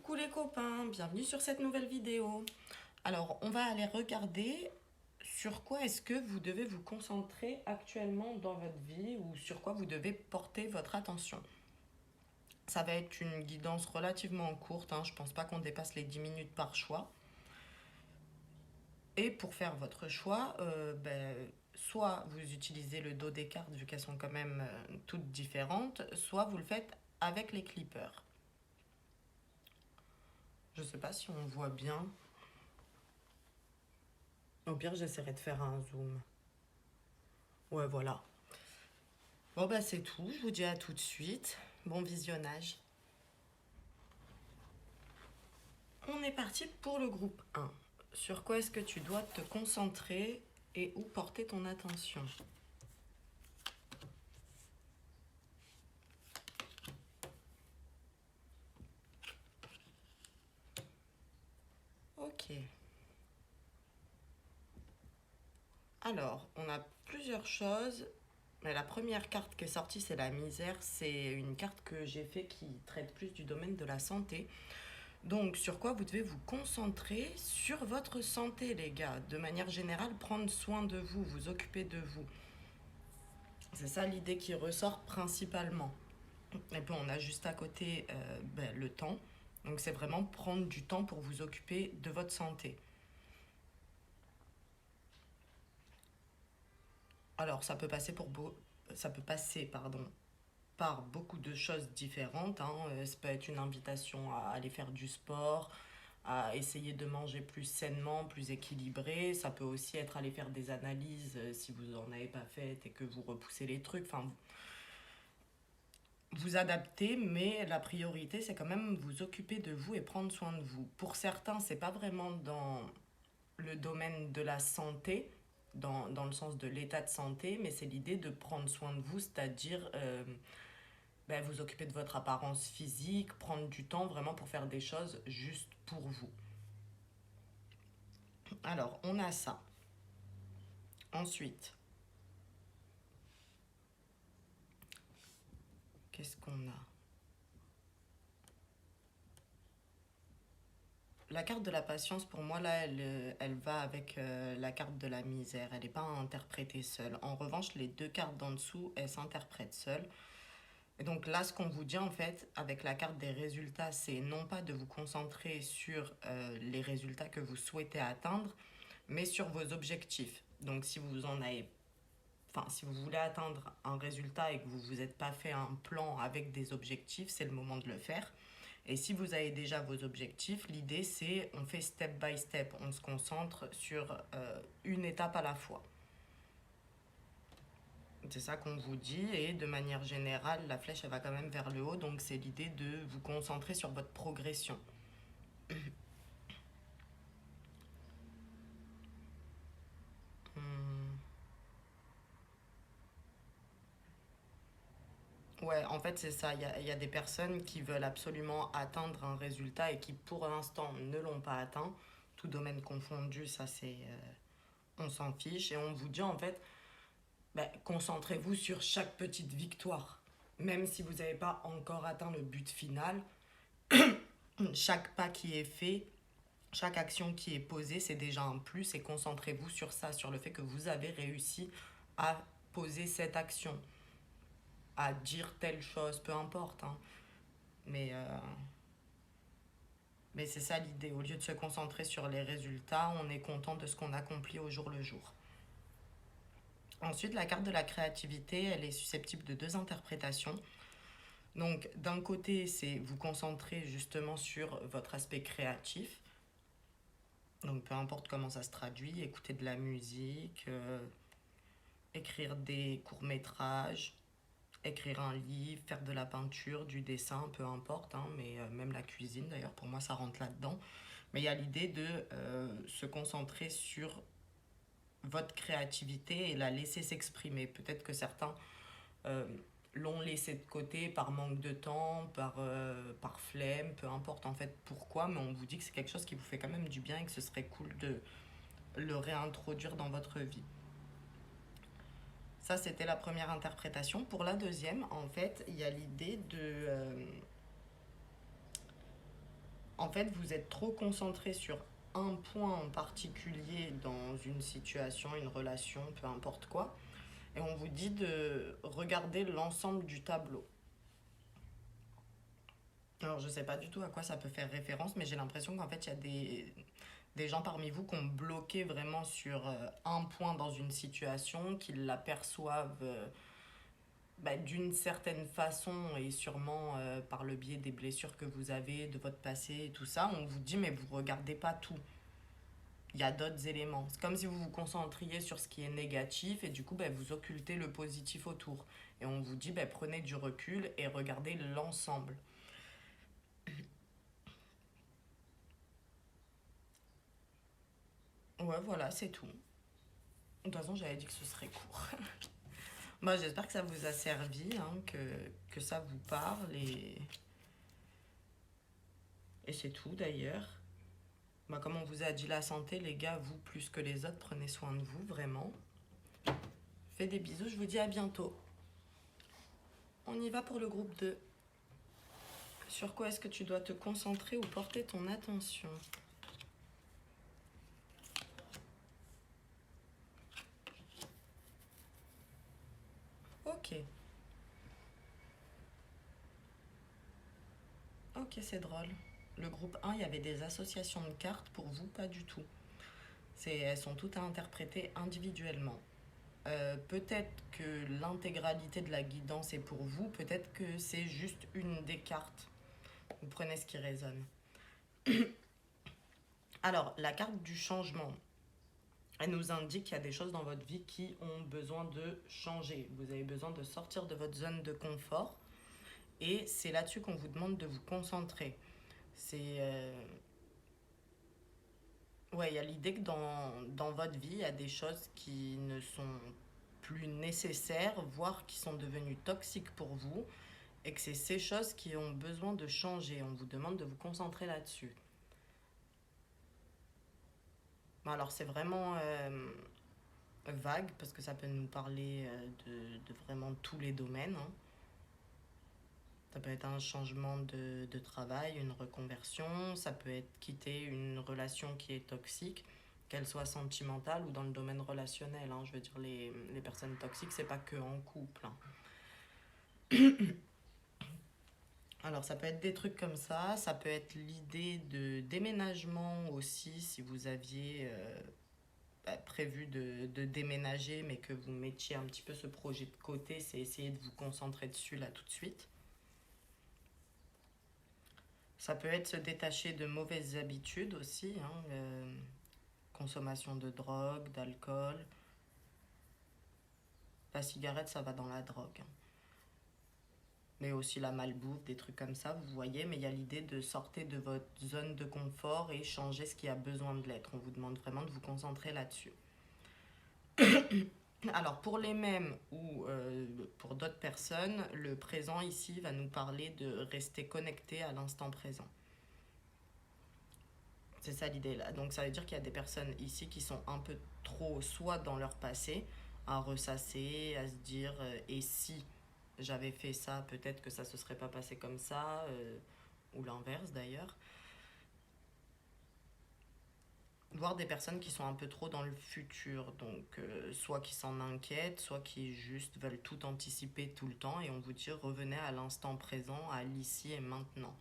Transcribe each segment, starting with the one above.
Coucou les copains, bienvenue sur cette nouvelle vidéo. Alors, on va aller regarder sur quoi est-ce que vous devez vous concentrer actuellement dans votre vie ou sur quoi vous devez porter votre attention. Ça va être une guidance relativement courte, je pense pas qu'on dépasse les 10 minutes par choix. Et pour faire votre choix, soit vous utilisez le dos des cartes vu qu'elles sont quand même toutes différentes, soit vous le faites avec les clippers. Je sais pas si on voit bien. Au pire, j'essaierai de faire un zoom. Ouais, voilà. Bon, bah, c'est tout. Je vous dis à tout de suite. Bon visionnage. On est parti pour le groupe 1. Sur quoi est-ce que tu dois te concentrer et où porter ton attention? Ok. Alors, on a plusieurs choses. Mais la première carte qui est sortie, c'est la misère. C'est une carte que j'ai fait qui traite plus du domaine de la santé. Donc, sur quoi vous devez vous concentrer? Sur votre santé, les gars. De manière générale, prendre soin de vous, vous occuper de vous. C'est ça l'idée qui ressort principalement. Et puis, on a juste à côté le temps. Donc, c'est vraiment prendre du temps pour vous occuper de votre santé. Alors, ça peut passer, par beaucoup de choses différentes. Ça peut être une invitation à aller faire du sport, à essayer de manger plus sainement, plus équilibré. Ça peut aussi être aller faire des analyses si vous n'en avez pas fait et que vous repoussez les trucs. Enfin, vous adaptez, mais la priorité, c'est quand même vous occuper de vous et prendre soin de vous. Pour certains, c'est pas vraiment dans le domaine de la santé, dans le sens de l'état de santé, mais c'est l'idée de prendre soin de vous, c'est-à-dire vous occuper de votre apparence physique, prendre du temps vraiment pour faire des choses juste pour vous. Alors, on a ça. Ensuite, qu'est-ce qu'on a? La carte de la patience, pour moi, là, elle va avec la carte de la misère. Elle n'est pas à interpréter seule. En revanche, les deux cartes d'en dessous, elles s'interprètent seules. Et donc là, ce qu'on vous dit, en fait, avec la carte des résultats, c'est non pas de vous concentrer sur les résultats que vous souhaitez atteindre, mais sur vos objectifs. Donc, si vous voulez atteindre un résultat et que vous ne vous êtes pas fait un plan avec des objectifs, c'est le moment de le faire. Et si vous avez déjà vos objectifs, l'idée c'est on fait step by step, on se concentre sur une étape à la fois. C'est ça qu'on vous dit et de manière générale, la flèche elle va quand même vers le haut, donc c'est l'idée de vous concentrer sur votre progression. Hum. Ouais, en fait c'est ça, il y a des personnes qui veulent absolument atteindre un résultat et qui pour l'instant ne l'ont pas atteint, tout domaine confondu, ça c'est... on s'en fiche et on vous dit en fait concentrez-vous sur chaque petite victoire. Même si vous n'avez pas encore atteint le but final, chaque pas qui est fait, chaque action qui est posée, c'est déjà un plus et concentrez-vous sur ça, sur le fait que vous avez réussi à poser cette action, à dire telle chose, peu importe. Mais, euh, mais c'est ça l'idée. Au lieu de se concentrer sur les résultats, on est content de ce qu'on accomplit au jour le jour. Ensuite, la carte de la créativité, elle est susceptible de deux interprétations. Donc, d'un côté, c'est vous concentrer justement sur votre aspect créatif. Donc, peu importe comment ça se traduit, écouter de la musique, écrire des courts-métrages, écrire un livre, faire de la peinture, du dessin, peu importe, mais même la cuisine d'ailleurs, pour moi, ça rentre là-dedans. Mais il y a l'idée de se concentrer sur votre créativité et la laisser s'exprimer. Peut-être que certains euh, l'ont laissé de côté par manque de temps, par flemme, peu importe en fait pourquoi, mais on vous dit que c'est quelque chose qui vous fait quand même du bien et que ce serait cool de le réintroduire dans votre vie. Ça, c'était la première interprétation. Pour la deuxième, en fait, il y a l'idée de... En fait, vous êtes trop concentré sur un point en particulier dans une situation, une relation, peu importe quoi, et on vous dit de regarder l'ensemble du tableau. Alors, je sais pas du tout à quoi ça peut faire référence, mais j'ai l'impression qu'en fait, il y a des gens parmi vous qui ont bloqué vraiment sur un point dans une situation, qui l'aperçoivent d'une certaine façon et sûrement par le biais des blessures que vous avez, de votre passé et tout ça. On vous dit, mais vous regardez pas tout. Il y a d'autres éléments. C'est comme si vous vous concentriez sur ce qui est négatif et du coup, vous occultez le positif autour. Et on vous dit, prenez du recul et regardez l'ensemble. Ouais, voilà, c'est tout. De toute façon, j'avais dit que ce serait court. Moi, j'espère que ça vous a servi, hein, que ça vous parle et c'est tout d'ailleurs. Comme on vous a dit la santé, les gars, vous plus que les autres, prenez soin de vous, vraiment. Fais des bisous, je vous dis à bientôt. On y va pour le groupe 2. Sur quoi est-ce que tu dois te concentrer ou porter ton attention? Ok. Ok, c'est drôle. Le groupe 1, il y avait des associations de cartes. Pour vous, pas du tout. Elles sont toutes à interpréter individuellement. Peut-être que l'intégralité de la guidance est pour vous. Peut-être que c'est juste une des cartes. Vous prenez ce qui résonne. Alors, la carte du changement, elle nous indique qu'il y a des choses dans votre vie qui ont besoin de changer. Vous avez besoin de sortir de votre zone de confort. Et c'est là-dessus qu'on vous demande de vous concentrer. C'est... Ouais, il y a l'idée que dans votre vie, il y a des choses qui ne sont plus nécessaires, voire qui sont devenues toxiques pour vous, et que c'est ces choses qui ont besoin de changer. On vous demande de vous concentrer là-dessus. Alors c'est vraiment vague, parce que ça peut nous parler de vraiment tous les domaines, hein. Ça peut être un changement de travail, une reconversion, ça peut être quitter une relation qui est toxique, qu'elle soit sentimentale ou dans le domaine relationnel, hein. Je veux dire, les personnes toxiques, c'est pas que en couple, hein. Alors ça peut être des trucs comme ça peut être l'idée de déménagement aussi, si vous aviez prévu de déménager, mais que vous mettiez un petit peu ce projet de côté, c'est essayer de vous concentrer dessus là tout de suite. Ça peut être se détacher de mauvaises habitudes aussi, hein, consommation de drogue, d'alcool. La cigarette, ça va dans la drogue, hein. Mais aussi la malbouffe, des trucs comme ça, vous voyez. Mais il y a l'idée de sortir de votre zone de confort et changer ce qui a besoin de l'être. On vous demande vraiment de vous concentrer là-dessus. Alors pour les mêmes ou pour d'autres personnes, le présent ici va nous parler de rester connecté à l'instant présent. C'est ça l'idée là. Donc ça veut dire qu'il y a des personnes ici qui sont un peu trop soit dans leur passé, à ressasser, à se dire et si j'avais fait ça, peut-être que ça se serait pas passé comme ça, ou l'inverse d'ailleurs. Voir des personnes qui sont un peu trop dans le futur, donc soit qui s'en inquiètent, soit qui juste veulent tout anticiper tout le temps, et on vous dit revenez à l'instant présent, à l'ici et maintenant.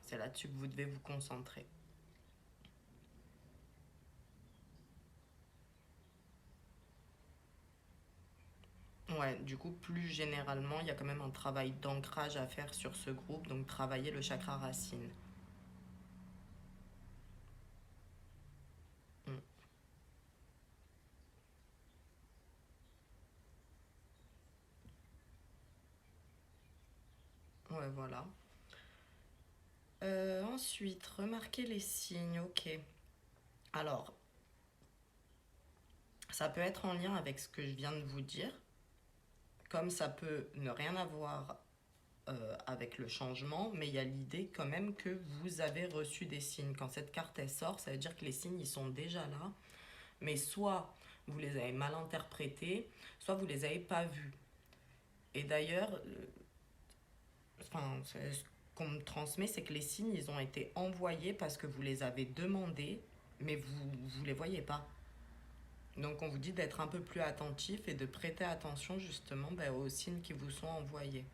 C'est là-dessus que vous devez vous concentrer. Ouais, du coup, plus généralement, il y a quand même un travail d'ancrage à faire sur ce groupe, donc travailler le chakra racine. Mm. Ouais, voilà. Ensuite, remarquez les signes, ok. Alors, ça peut être en lien avec ce que je viens de vous dire, comme ça peut ne rien avoir avec le changement, mais il y a l'idée quand même que vous avez reçu des signes. Quand cette carte elle sort, ça veut dire que les signes ils sont déjà là, mais soit vous les avez mal interprétés, soit vous les avez pas vus. Et d'ailleurs, enfin, qu'on me transmet, c'est que les signes, ils ont été envoyés parce que vous les avez demandés, mais vous les voyez pas. Donc on vous dit d'être un peu plus attentif et de prêter attention justement aux signes qui vous sont envoyés.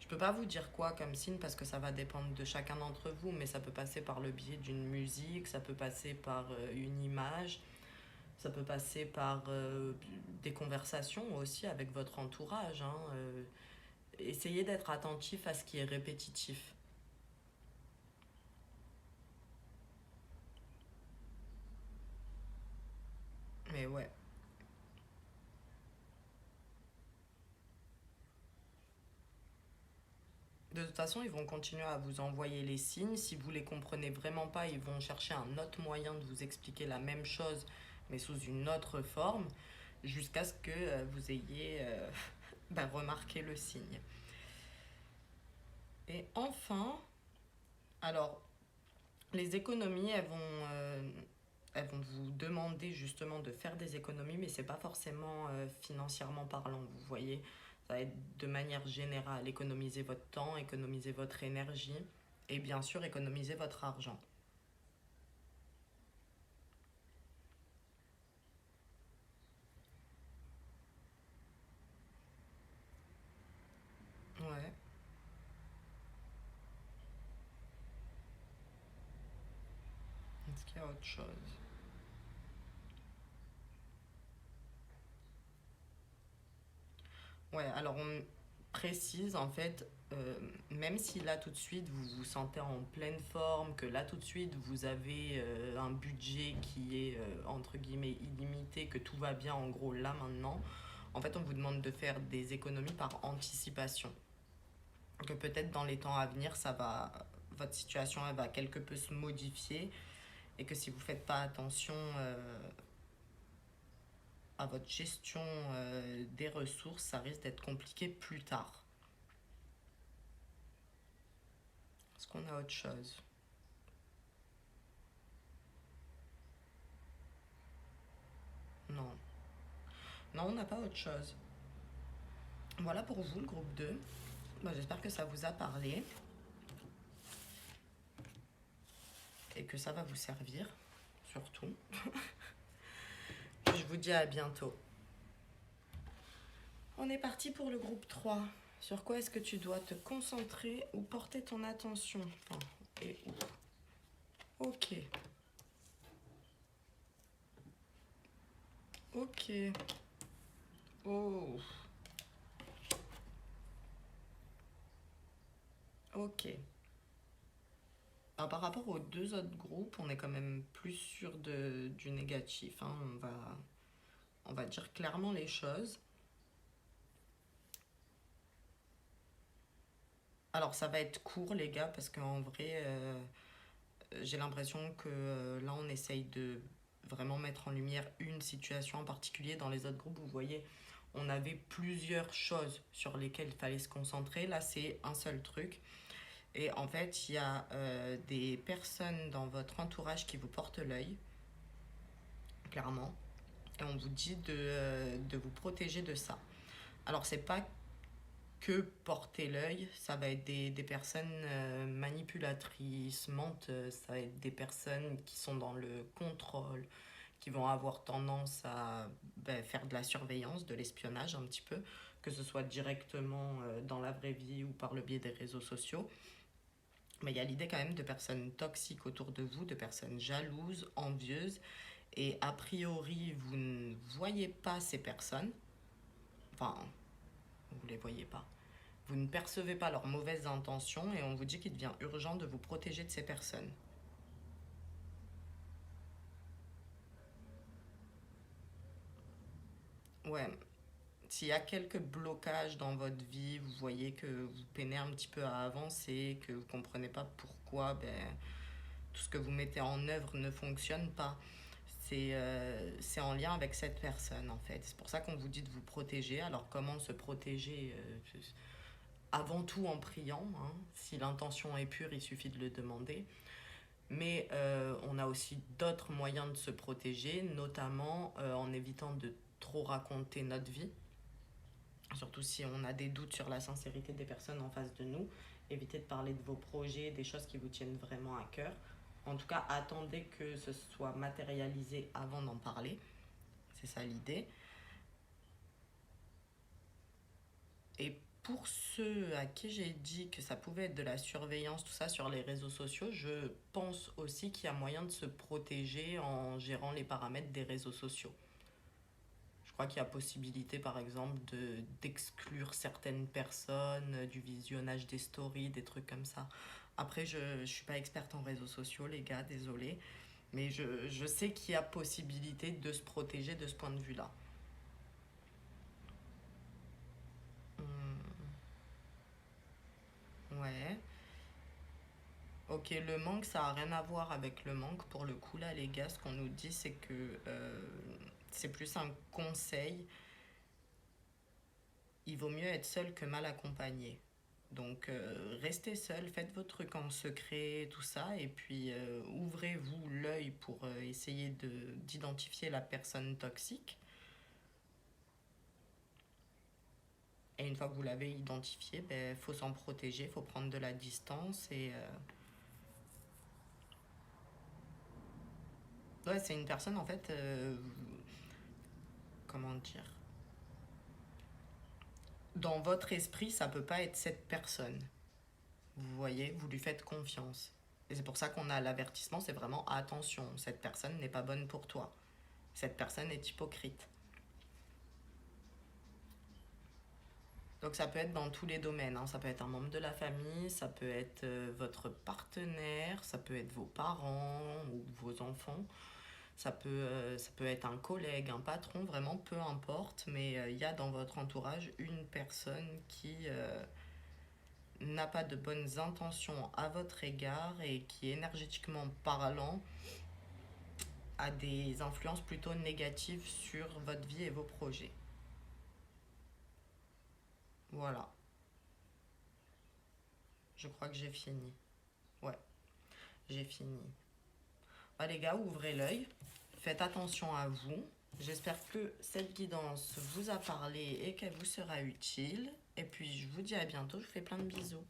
Je peux pas vous dire quoi comme signe parce que ça va dépendre de chacun d'entre vous, mais ça peut passer par le biais d'une musique, ça peut passer par une image, ça peut passer par des conversations aussi avec votre entourage, hein. Essayez d'être attentif à ce qui est répétitif. Mais ouais. De toute façon, ils vont continuer à vous envoyer les signes. Si vous les comprenez vraiment pas, ils vont chercher un autre moyen de vous expliquer la même chose, mais sous une autre forme, jusqu'à ce que vous ayez remarqué le signe. Et enfin, alors, les économies, elles vont vous demander justement de faire des économies, mais c'est pas forcément financièrement parlant, vous voyez. Ça va être de manière générale, économiser votre temps, économiser votre énergie et bien sûr économiser votre argent. Ouais. Est-ce qu'il y a autre chose? Ouais, alors on précise en fait, même si là tout de suite vous vous sentez en pleine forme, que là tout de suite vous avez un budget qui est entre guillemets illimité, que tout va bien en gros là maintenant, en fait on vous demande de faire des économies par anticipation. Que peut-être dans les temps à venir, votre situation elle va quelque peu se modifier et que si vous ne faites pas attention à votre gestion des ressources, ça risque d'être compliqué plus tard. Est-ce qu'on a autre chose? Non. Non, on n'a pas autre chose. Voilà pour vous, le groupe 2. J'espère que ça vous a parlé et que ça va vous servir, surtout. Je vous dis à bientôt. On est parti pour le groupe 3. Sur quoi est-ce que tu dois te concentrer ou porter ton attention? Enfin, et où? Ok. Ok. Oh. Ok. Alors, par rapport aux deux autres groupes, on est quand même plus sûr du négatif, hein. On va dire clairement les choses. Alors, ça va être court, les gars, parce qu'en vrai, j'ai l'impression que là, on essaye de vraiment mettre en lumière une situation en particulier. Dans les autres groupes, vous voyez, on avait plusieurs choses sur lesquelles il fallait se concentrer. Là, c'est un seul truc. Et en fait, il y a des personnes dans votre entourage qui vous portent l'œil, clairement. Et on vous dit de vous protéger de ça. Alors, c'est pas que porter l'œil, ça va être des personnes manipulatrices, menteuses, ça va être des personnes qui sont dans le contrôle, qui vont avoir tendance à faire de la surveillance, de l'espionnage un petit peu, que ce soit directement dans la vraie vie ou par le biais des réseaux sociaux. Mais il y a l'idée quand même de personnes toxiques autour de vous, de personnes jalouses, envieuses, et a priori, vous ne voyez pas ces personnes, enfin, vous ne les voyez pas. Vous ne percevez pas leurs mauvaises intentions et on vous dit qu'il devient urgent de vous protéger de ces personnes. Ouais, s'il y a quelques blocages dans votre vie, vous voyez que vous peinez un petit peu à avancer, que vous ne comprenez pas pourquoi tout ce que vous mettez en œuvre ne fonctionne pas, c'est en lien avec cette personne en fait. C'est pour ça qu'on vous dit de vous protéger. Alors comment se protéger avant tout en priant, hein. Si l'intention est pure, il suffit de le demander. Mais on a aussi d'autres moyens de se protéger, notamment en évitant de trop raconter notre vie. Surtout si on a des doutes sur la sincérité des personnes en face de nous. Évitez de parler de vos projets, des choses qui vous tiennent vraiment à cœur. En tout cas, attendez que ce soit matérialisé avant d'en parler. C'est ça l'idée. Et pour ceux à qui j'ai dit que ça pouvait être de la surveillance, tout ça sur les réseaux sociaux, je pense aussi qu'il y a moyen de se protéger en gérant les paramètres des réseaux sociaux. Je crois qu'il y a possibilité, par exemple, d'exclure certaines personnes du visionnage des stories, des trucs comme ça. Après, je ne suis pas experte en réseaux sociaux, les gars, désolé. Mais je sais qu'il y a possibilité de se protéger de ce point de vue-là. Hmm, ouais. Ok, le manque, ça n'a rien à voir avec le manque. Pour le coup, là, les gars, ce qu'on nous dit, c'est que c'est plus un conseil. Il vaut mieux être seul que mal accompagné. Donc, restez seul, faites vos trucs en secret, tout ça, et puis ouvrez-vous l'œil pour essayer d'identifier la personne toxique. Et une fois que vous l'avez identifié, ben, faut s'en protéger, faut prendre de la distance et ouais, c'est une personne en fait, comment dire, dans votre esprit, ça peut pas être cette personne. Vous voyez, vous lui faites confiance. Et c'est pour ça qu'on a l'avertissement, c'est vraiment attention, cette personne n'est pas bonne pour toi. Cette personne est hypocrite. Donc ça peut être dans tous les domaines, hein. Ça peut être un membre de la famille, ça peut être votre partenaire, ça peut être vos parents ou vos enfants, ça peut être un collègue, un patron, vraiment peu importe, mais il y a dans votre entourage une personne qui n'a pas de bonnes intentions à votre égard et qui énergétiquement parlant a des influences plutôt négatives sur votre vie et vos projets. Voilà, je crois que j'ai fini. Ouais, j'ai fini. Bah, les gars, ouvrez l'œil, faites attention à vous. J'espère que cette guidance vous a parlé et qu'elle vous sera utile. Et puis je vous dis à bientôt, je vous fais plein de bisous.